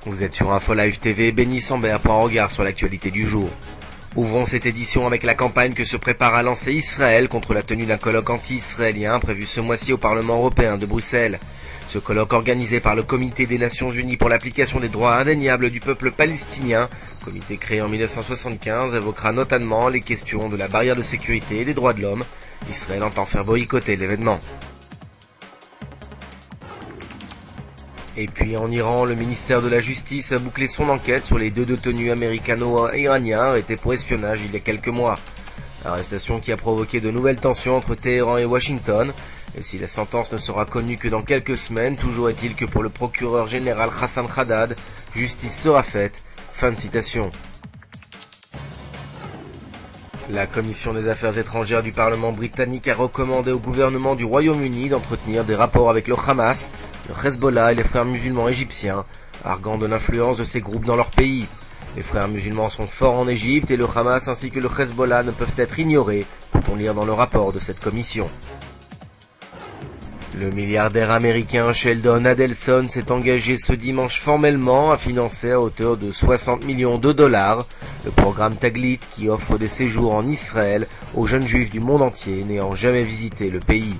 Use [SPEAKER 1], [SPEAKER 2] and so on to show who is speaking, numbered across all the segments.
[SPEAKER 1] Vous êtes sur InfoLive TV, Benny Sambert pour un regard sur l'actualité du jour. Ouvrons cette édition avec la campagne que se prépare à lancer Israël contre la tenue d'un colloque anti-israélien prévu ce mois-ci au Parlement européen de Bruxelles. Ce colloque organisé par le Comité des Nations Unies pour l'application des droits indéniables du peuple palestinien, comité créé en 1975, évoquera notamment les questions de la barrière de sécurité et des droits de l'homme. Israël entend faire boycotter l'événement. Et puis en Iran, le ministère de la Justice a bouclé son enquête sur les deux détenus américano-iraniens arrêtés pour espionnage il y a quelques mois. Arrestation qui a provoqué de nouvelles tensions entre Téhéran et Washington. Et si la sentence ne sera connue que dans quelques semaines, toujours est-il que pour le procureur général Hassan Haddad, justice sera faite. Fin de citation. La Commission des Affaires étrangères du Parlement britannique a recommandé au gouvernement du Royaume-Uni d'entretenir des rapports avec le Hamas, le Hezbollah et les frères musulmans égyptiens, arguant de l'influence de ces groupes dans leur pays. Les frères musulmans sont forts en Égypte et le Hamas ainsi que le Hezbollah ne peuvent être ignorés, peut-on lire dans le rapport de cette commission. Le milliardaire américain Sheldon Adelson s'est engagé ce dimanche formellement à financer à hauteur de 60 millions de dollars le programme Taglit qui offre des séjours en Israël aux jeunes juifs du monde entier n'ayant jamais visité le pays.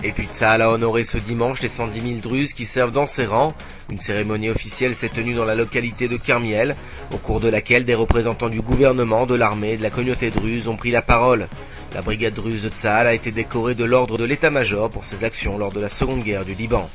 [SPEAKER 1] Et puis Tsahal a honoré ce dimanche les 110 000 Druzes qui servent dans ses rangs. Une cérémonie officielle s'est tenue dans la localité de Kermiel, au cours de laquelle des représentants du gouvernement, de l'armée et de la communauté druze ont pris la parole. La brigade druze de Tsahal a été décorée de l'ordre de l'état-major pour ses actions lors de la seconde guerre du Liban.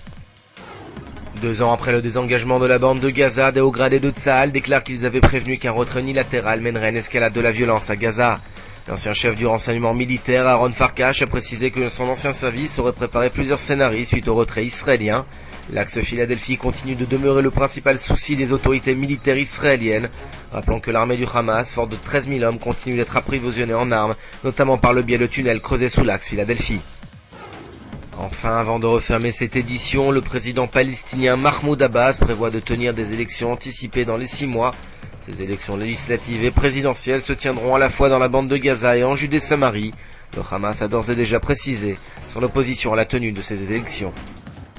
[SPEAKER 1] 2 ans après le désengagement de la bande de Gaza, des hauts gradés de Tsahal déclarent qu'ils avaient prévenu qu'un retrait unilatéral mènerait à une escalade de la violence à Gaza. L'ancien chef du renseignement militaire, Aaron Farkash, a précisé que son ancien service aurait préparé plusieurs scénarios suite au retrait israélien. L'axe Philadelphie continue de demeurer le principal souci des autorités militaires israéliennes, rappelant que l'armée du Hamas, forte de 13 000 hommes, continue d'être approvisionnée en armes, notamment par le biais de tunnels creusés sous l'axe Philadelphie. Enfin, avant de refermer cette édition, le président palestinien Mahmoud Abbas prévoit de tenir des élections anticipées dans les 6 mois. Ces élections législatives et présidentielles se tiendront à la fois dans la bande de Gaza et en Judée-Samarie. Le Hamas a d'ores et déjà précisé son opposition à la tenue de ces élections.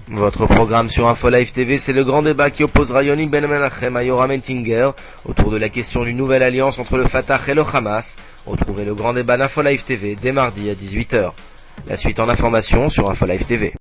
[SPEAKER 1] Votre programme sur InfoLive TV, c'est le grand débat qui opposera Yoni Ben Menachem à Yoram Entinger autour de la question d'une nouvelle alliance entre le Fatah et le Hamas. Retrouvez le grand débat d'InfoLive TV dès mardi à 18h. La suite en information sur InfoLive TV.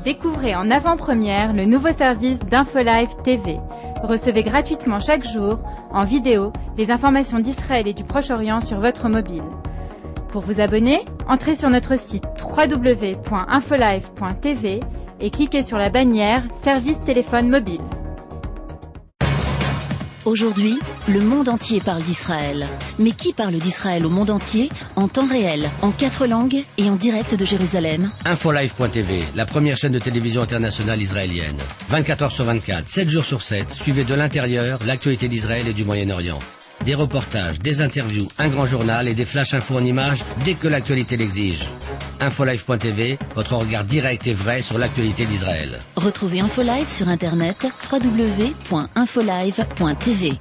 [SPEAKER 2] Découvrez en avant-première le nouveau service d'InfoLive TV. Recevez gratuitement chaque jour, en vidéo, les informations d'Israël et du Proche-Orient sur votre mobile. Pour vous abonner, entrez sur notre site www.infolive.tv et cliquez sur la bannière Service téléphone mobile.
[SPEAKER 3] Aujourd'hui, le monde entier parle d'Israël. Mais qui parle d'Israël au monde entier, en temps réel, en 4 langues et en direct de Jérusalem?
[SPEAKER 4] InfoLive.tv, la première chaîne de télévision internationale israélienne. 24 heures sur 24, 7 jours sur 7, suivez de l'intérieur l'actualité d'Israël et du Moyen-Orient. Des reportages, des interviews, un grand journal et des flash infos en images dès que l'actualité l'exige. InfoLive.tv, votre regard direct et vrai sur l'actualité d'Israël.
[SPEAKER 3] Retrouvez InfoLive sur internet www.infolive.tv.